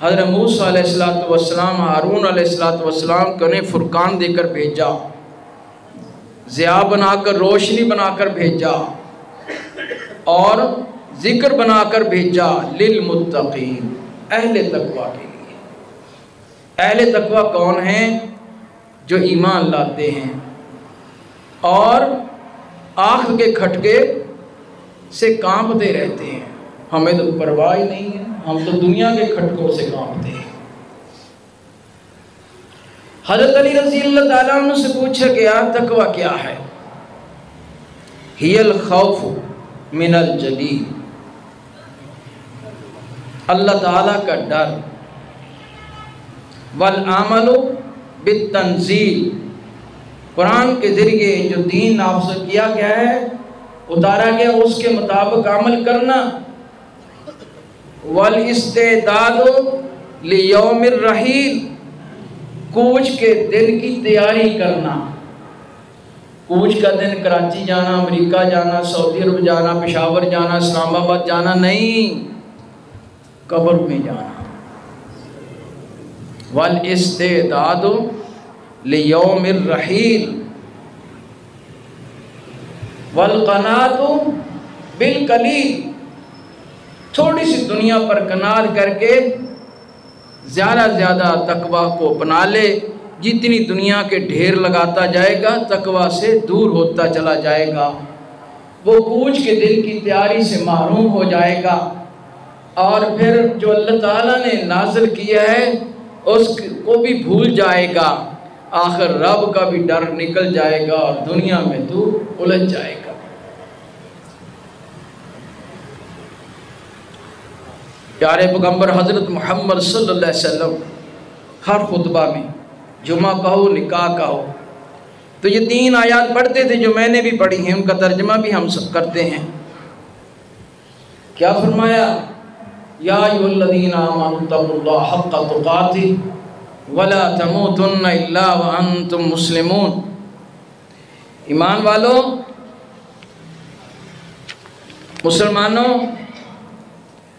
حضرت موسیٰ علیہ السلام ہارون علیہ السلام کو انہیں فرقان دے کر بھیجا، ضیاء بنا کر، روشنی بنا کر بھیجا، اور ذکر بنا کر بھیجا للمتقین، اہل تقوی کے لیے۔ اہل تقوی کون ہیں؟ جو ایمان لاتے ہیں اور آنکھ کے کھٹکے سے کانپتے رہتے ہیں۔ ہمیں تو پرواہ ہی نہیں ہے، ہم تو دنیا کے کھٹکوں سے کانپتے ہیں۔ حضرت علی رضی اللہ تعالیٰ عنہ سے پوچھا گیا تقوی کیا ہے؟ ہی الخوف من الجلیل، اللہ تعالیٰ کا ڈر، والعمل بالتنزیل، قرآن کے ذریعے جو دین نافذ کیا گیا ہے، اتارا گیا، اس کے مطابق عمل کرنا، والاستعداد لیوم الرحیل، کوچ کے دن کی تیاری کرنا۔ کوچ کا دن کراچی جانا، امریکہ جانا، سعودی عرب جانا، پشاور جانا، اسلام آباد جانا نہیں، قبر میں جانا۔ والاستعداد لیوم الرحیل، والقناعۃ بالقلیل، تھوڑی سی دنیا پر قناعت کر کے زیادہ زیادہ تقوی کو اپنا لے۔ جتنی دنیا کے ڈھیر لگاتا جائے گا تقوی سے دور ہوتا چلا جائے گا، وہ کوچ کے دن کی تیاری سے محروم ہو جائے گا، اور پھر جو اللہ تعالیٰ نے نازل کیا ہے اس کو بھی بھول جائے گا، آخر رب کا بھی ڈر نکل جائے گا اور دنیا میں تو الجھ جائے گا۔ پیارے پیغمبر حضرت محمد صلی اللہ علیہ وسلم ہر خطبہ میں، جمعہ کا ہو، نکاح کا ہو، تو یہ 3 آیات پڑھتے تھے جو میں نے بھی پڑھی ہیں، ان کا ترجمہ بھی ہم سب کرتے ہیں۔ کیا فرمایا؟ یا ایھا الذین آمنوا اتقوا اللہ حق تقاتہ ولا تموتن الا وانتم مسلمون، ایمان والو، مسلمانوں،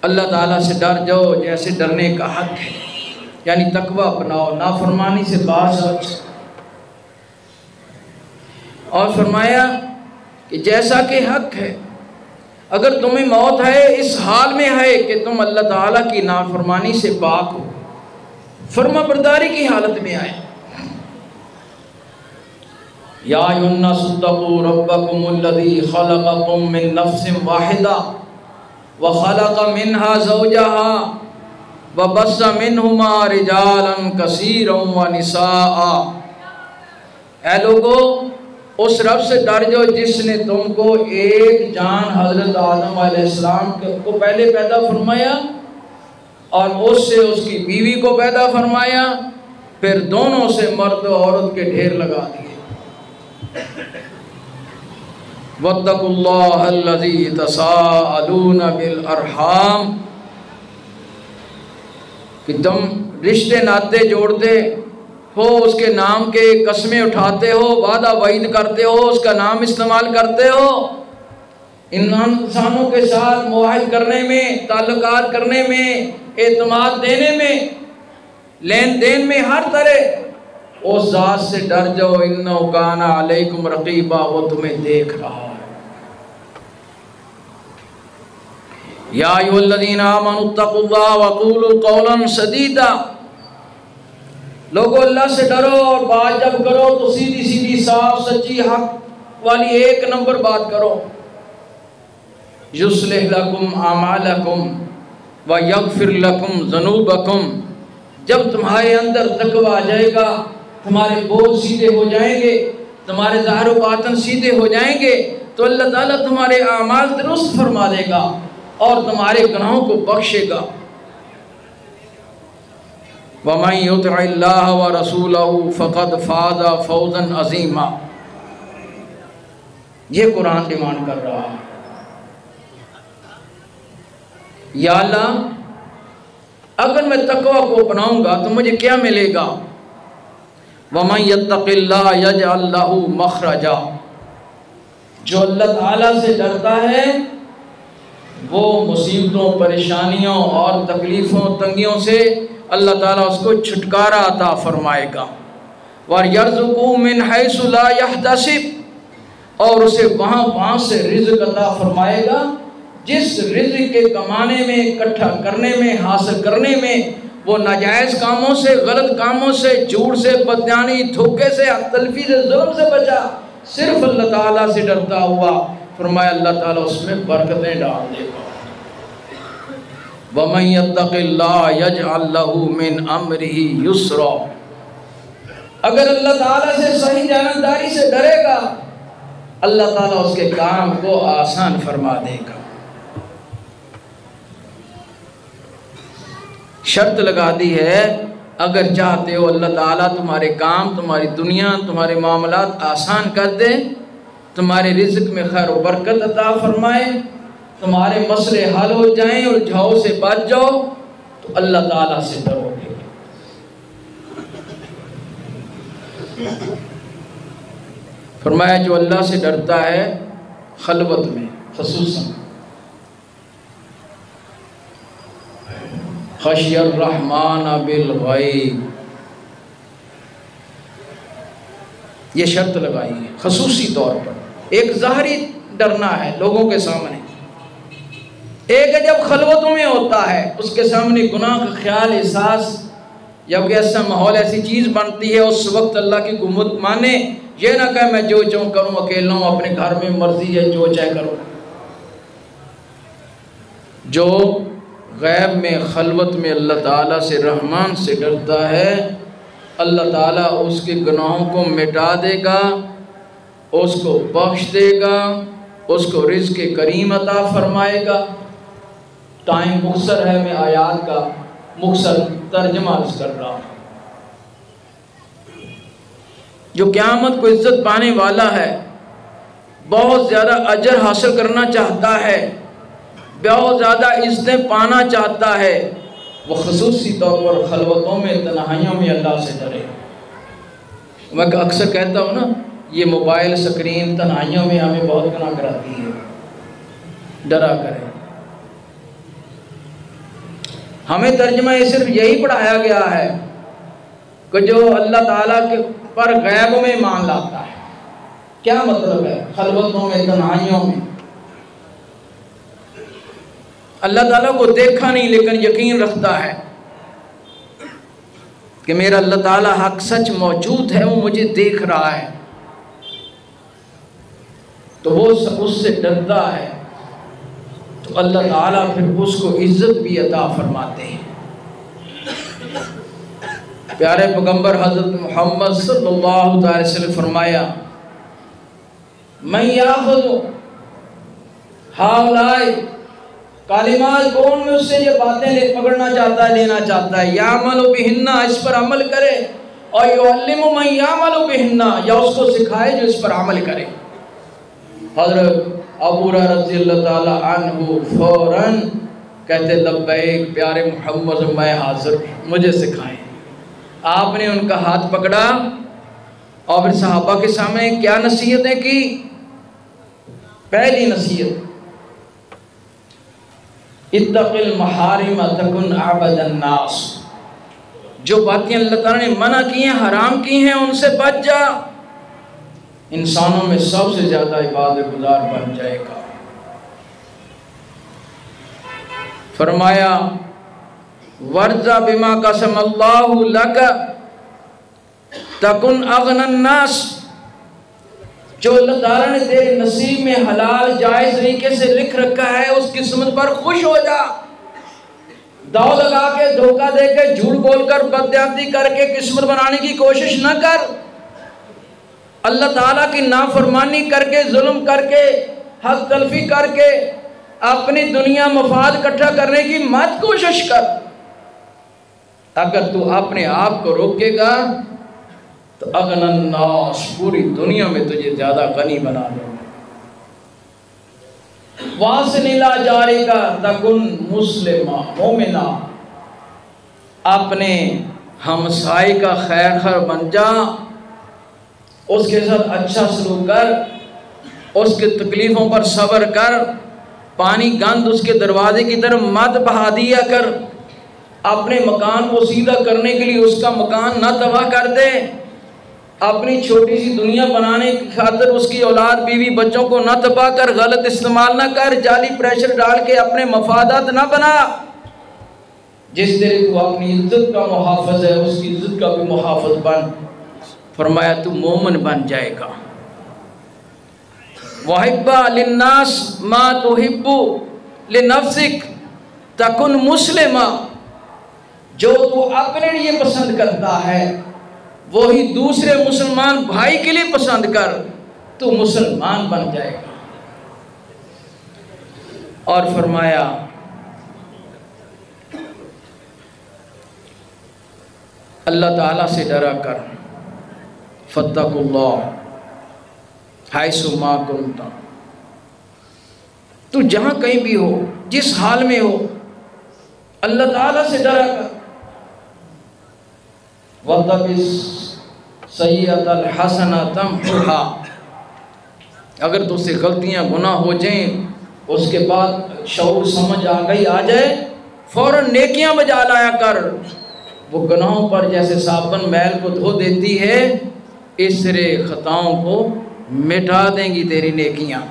اللہ تعالیٰ سے ڈر جاؤ جیسے ڈرنے کا حق ہے، یعنی تقوی اپناؤ، نافرمانی سے باز آؤ۔ اور فرمایا کہ جیسا کہ حق ہے، اگر تمہیں موت ہے اس حال میں ہے کہ تم اللہ تعالیٰ کی نافرمانی سے پاک ہو، فرما برداری کی حالت میں آئے۔ یا ایھا الناس اتقوا ربکم الذی خلقکم من نفس واحدہ وخلق منها زوجها وبث منهما رجالا كثيرا ونساء، اے لوگو اس رب سے ڈر جاؤ جس نے تم کو ایک جان حضرت آدم علیہ السلام کو پہلے پیدا فرمایا اور اس سے اس کی بیوی کو پیدا فرمایا، پھر دونوں سے مرد و عورت کے ڈھیر لگا دیے۔ وَاتَّقُوا اللَّهَ الَّذِي تَسَاءَلُونَ بِالْأَرْحَامِ، کہ تم رشتے ناتے جوڑتے ہو، اس کے نام کے قسمیں اٹھاتے ہو، وعدہ وعید کرتے ہو، اس کا نام استعمال کرتے ہو، ان انسانوں کے ساتھ معاہد کرنے میں، تعلقات کرنے میں، اعتماد دینے میں، لین دین میں، ہر طرح اس ذات سے ڈر جاؤ، انہ کان علیکم رقیبا، وہ تمہیں دیکھ رہا ہے۔ یا ایھا الذین آمنوا اتقوا اللہ وقولوا قولا سدیدا، لوگو اللہ سے ڈرو اور بات جب کرو تو سیدھی سیدھی صاف سچی حق والی 1 نمبر بات کرو۔ یصلح لکم اعمالکم ویغفر لکم ذنوبکم، جب تمہارے اندر تقوی آ جائے گا، تمہارے بول سیدھے ہو جائیں گے، تمہارے ظاہر و باطن سیدھے ہو جائیں گے، تو اللہ تعالیٰ تمہارے اعمال درست فرما دے گا اور تمہارے گناہوں کو بخشے گا۔ وَمَن يُطِعِ اللَّهَ وَرَسُولَهُ فَقَدْ فَازَ فَوْزًا عَظِيمًا، یہ قرآن ڈیمانڈ کر رہا ہے، یا اللہ اگر میں تقوی کو اپناؤں گا تو مجھے کیا ملے گا؟ وَمَن يَتَّقِ اللَّهَ يَجْعَل لَّهُ مَخْرَجًا، جو اللہ تعالیٰ سے ڈرتا ہے وہ مصیبتوں، پریشانیوں اور تکلیفوں، تنگیوں سے اللہ تعالیٰ اس کو چھٹکارا عطا فرمائے گا۔ وَيَرْزُقُهُ مِنْ حَيْثُ لَا يَحْتَسِبُ، اور اسے وہاں سے رزق عطا فرمائے گا جس رزق کے کمانے میں، اکٹھا کرنے میں، حاصل کرنے میں وہ ناجائز کاموں سے، غلط کاموں سے، جھوٹ سے، بدیانی، دھوکے سے، تلفی سے، ظلم سے بچا، صرف اللہ تعالیٰ سے ڈرتا ہوا، فرمایا اللہ تعالیٰ اس میں برکتیں ڈال دے گا۔ وَمَن يَتَّقِ اللَّهَ يَجْعَل لَّهُ مِنْ أَمْرِهِ يُسْرًا، اگر اللہ تعالیٰ سے صحیح جانبداری سے ڈرے گا اللہ تعالیٰ اس کے کام کو آسان فرما دے گا۔ شرط لگا دی ہے، اگر چاہتے ہو اللہ تعالیٰ تمہارے کام، تمہاری دنیا، تمہارے معاملات آسان کر دے، تمہارے رزق میں خیر و برکت عطا فرمائے، تمہارے مسئلے حل ہو جائیں اور جھاؤ سے بچ جاؤ، تو اللہ تعالیٰ سے ڈرو گے۔ فرمایا جو اللہ سے ڈرتا ہے خلوت میں خصوصاً، خشی الرحمن بالغیب، یہ شرط لگائی ہے خصوصی طور پر۔ ایک ظاہری ڈرنا ہے لوگوں کے سامنے، ایک ہے جب خلوتوں میں ہوتا ہے، اس کے سامنے گناہ کا خیال، احساس، یا کوئی ایسا ماحول، ایسی چیز بنتی ہے، اس وقت اللہ کی حکومت مانے، یہ نہ کہ میں جو چاہوں کروں، اکیلا ہوں، اپنے گھر میں مرضی ہے، جو چاہے کروں۔ جو غیب میں، خلوت میں اللہ تعالیٰ سے، رحمان سے ڈرتا ہے، اللہ تعالیٰ اس کے گناہوں کو مٹا دے گا، اس کو بخش دے گا، اس کو رزق کریم عطا فرمائے گا۔ ٹائم مختصر ہے، میں آیات کا مختصر ترجمہ عرض کر رہا ہوں۔ جو قیامت کو عزت پانے والا ہے، بہت زیادہ اجر حاصل کرنا چاہتا ہے، بہت زیادہ عزتیں پانا چاہتا ہے، وہ خصوصی طور پر خلوتوں میں، تنہائیوں میں اللہ سے ڈرے۔ میں اکثر کہتا ہوں نا، یہ موبائل سکرین تنہائیوں میں ہمیں بہت گناہ کراتی ہے، ڈرا کرے۔ ہمیں ترجمہ یہ صرف یہی پڑھایا گیا ہے کہ جو اللہ تعالیٰ کے پر غیب میں مان لاتا ہے۔ کیا مطلب ہے؟ خلوتوں میں، تنہائیوں میں اللہ تعالیٰ کو دیکھا نہیں لیکن یقین رکھتا ہے کہ میرا اللہ تعالیٰ حق سچ موجود ہے، وہ مجھے دیکھ رہا ہے، تو وہ اس سے ڈرتا ہے، تو اللہ تعالیٰ پھر اس کو عزت بھی عطا فرماتے ہیں۔ پیارے پیغمبر حضرت محمد صلی اللہ علیہ وسلم فرمایا، من یاخذ ہؤلاء کلمات، کون میں اس سے یہ باتیں پکڑنا چاہتا ہے، لینا چاہتا ہے، یعمل بہن، اس پر عمل کرے، اور یعلم من یعمل بہن، یا اس کو سکھائے جو اس پر عمل کرے۔ حضرت ابو ہریرہ رضی اللہ تعالی عنہ فوراً کہتے لبیک پیارے محمد، میں حاضر، مجھے سکھائیں۔ آپ نے ان کا ہاتھ پکڑا اور پھر صحابہ کے سامنے کیا نصیحتیں کی؟ پہلی نصیحت، اتق المحارم تکن اعبد الناس، جو باتیں اللہ تعالیٰ نے منع کی ہیں، حرام کی ہیں، ان سے بچ جا، انسانوں میں سب سے زیادہ عبادت گزار بن جائے گا۔ فرمایا ورضا بما قسم اللہ لک تکن اغنى الناس، جو اللہ تعالیٰ نے تیرے نصیب میں حلال جائز طریقے سے لکھ رکھا ہے، اس قسمت پر خوش ہو جا، داؤ لگا کے، دھوکہ دے کے، جھوٹ بول کر، بددیانتی کر کے قسمت بنانے کی کوشش نہ کر، اللہ تعالیٰ کی نافرمانی کر کے، ظلم کر کے، حق تلفی کر کے اپنی دنیا مفاد اکٹھا کرنے کی مت کوشش کر۔ اگر تو اپنے آپ کو روکے گا تو اغنى الناس، پوری دنیا میں تجھے زیادہ غنی بنا دے گا۔ واصل الی جارک تکن مسلما مومنا، اپنے ہمسائے کا خیر خواہ بن جا، اس کے ساتھ اچھا سلوک کر، اس کے تکلیفوں پر صبر کر، پانی گند اس کے دروازے کی طرف مت بہا دیا کر، اپنے مکان کو سیدھا کرنے کے لیے اس کا مکان نہ تباہ کر دے، اپنی چھوٹی سی دنیا بنانے کی خاطر اس کی اولاد بیوی بچوں کو نہ تباہ کر، غلط استعمال نہ کر، جعلی پریشر ڈال کے اپنے مفادات نہ بنا۔ جس طرح تو اپنی عزت کا محافظ ہے اس کی عزت کا بھی محافظ بن۔ فرمایا تو مومن بن جائے گا۔ وَحِبَّ لِلنَّاسِ مَا تُحِبُّ لِنَفْسِكَ تَكُنْ مُسْلِمًا، جو تو اپنے لیے پسند کرتا ہے وہی دوسرے مسلمان بھائی کے لیے پسند کر، تو مسلمان بن جائے گا۔ اور فرمایا اللہ تعالیٰ سے ڈرا کر، فَاتَّقُوا اللَّهَ حَيْثُ مَا كُنْتَ، تو جہاں کہیں بھی ہو، جس حال میں ہو، اللہ تعالیٰ سے ڈرا کر۔ وَاتَّقِ السَّيِّئَةَ الْحَسَنَةَ تَمْحُهَا، اگر تو سے غلطیاں گناہ ہو جائیں، اس کے بعد شعور سمجھ آ جائے، فوراً نیکیاں بجا لایا کر۔ وہ گناہوں پر جیسے صابن میل کو دھو دیتی ہے، اس طرح خطاؤں کو مٹا دیں گی تیری نیکیاں۔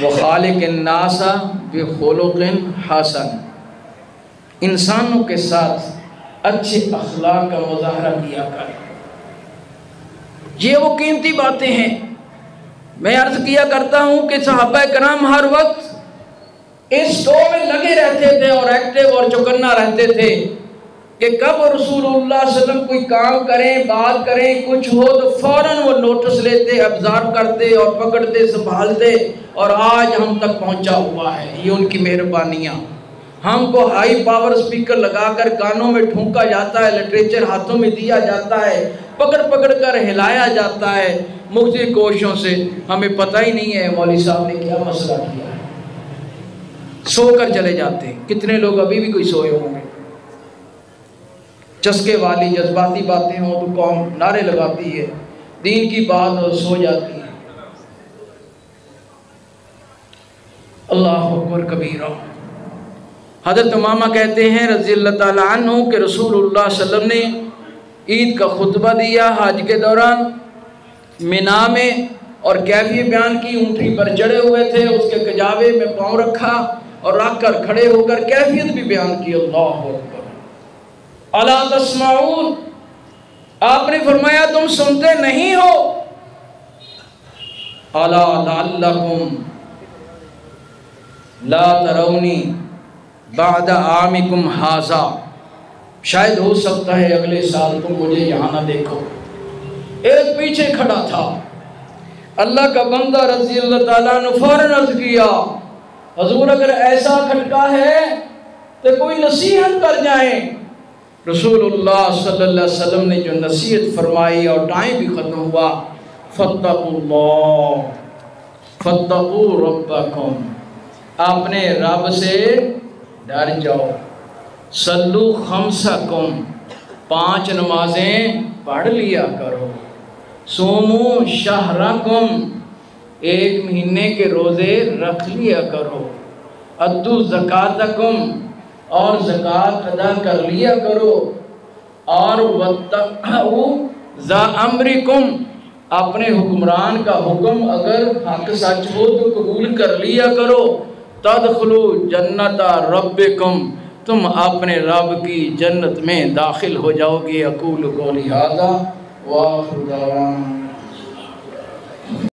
وَخَالِقِ النَّاسَ بِخُلُقٍ حَسَنٍ، انسانوں کے ساتھ اچھے اخلاق کا مظاہرہ کیا کر۔ یہ وہ قیمتی باتیں ہیں۔ میں عرض کیا کرتا ہوں کہ صحابہ کرام ہر وقت اس دو میں لگے رہتے تھے اور ایکٹیو اور چوکنا رہتے تھے کہ کب رسول اللہ صلی اللہ علیہ وسلم کوئی کام کریں، بات کریں، کچھ ہو تو فوراً وہ نوٹس لیتے، ابزارو کرتے اور پکڑتے، سنبھالتے، اور آج ہم تک پہنچا ہوا ہے۔ یہ ان کی مہربانیاں۔ ہم کو ہائی پاور اسپیکر لگا کر کانوں میں ٹھونکا جاتا ہے، لٹریچر ہاتھوں میں دیا جاتا ہے، پکڑ پکڑ کر ہلایا جاتا ہے مختلف کوششوں سے۔ ہمیں پتہ ہی نہیں ہے مولوی صاحب نے کیا مسئلہ کیا ہے، سو کر چلے جاتے ہیں۔ کتنے لوگ ابھی بھی کوئی سوئے ہوں گے، چسکے والی جذباتی باتیں ہوں تو قوم نعرے لگاتی ہے، دین کی بات ہو سو جاتی ہے۔ اللہ اکبر کبیرہ۔ حضرت امامہ کہتے ہیں رضی اللہ تعالیٰ عنہ کہ رسول اللہ صلی اللہ علیہ وسلم نے عید کا خطبہ دیا حج کے دوران مینا میں، اور کیفیت بیان کی۔ اونٹنی پر چڑھے ہوئے تھے، اس کے کجاوے میں پاؤں رکھا اور رکھ کر کھڑے ہو کر کیفیت بھی بیان کی۔ اللہ اکبر۔ الا تسمعون، آپ نے فرمایا تم سنتے نہیں ہو؟ الا لعلکم لا ترونی بعد عامکم ھذا، شاید ہو سکتا ہے اگلے سال تم مجھے یہاں نہ دیکھو۔ ایک پیچھے کھڑا تھا اللہ کا بندہ رضی اللہ تعالیٰ نے فوراً عرض کیا، حضور اگر ایسا کھٹکا ہے تو کوئی نصیحت کر جائیں۔ رسول اللہ صلی اللہ علیہ وسلم نے جو نصیحت فرمائی اور ٹائم بھی ختم ہوا، فاتقوا اللہ فاتقوا ربکم، اپنے رب سے ڈر جاؤ۔ صلو خمسکم، 5 نمازیں پڑھ لیا کرو۔ صومو شہرکم، 1 مہینے کے روزے رکھ لیا کرو۔ ادو زکاتکم، اور زکوٰۃ ادا کر لیا کرو۔ اور واتقوا ذا امرکم، اپنے حکمران کا حکم اگر حق سچ ہو تو قبول کر لیا کرو۔ تدخلوا جنت ربکم، تم اپنے رب کی جنت میں داخل ہو جاؤ گے۔ اقول قولی ھذا وآخر دعوانا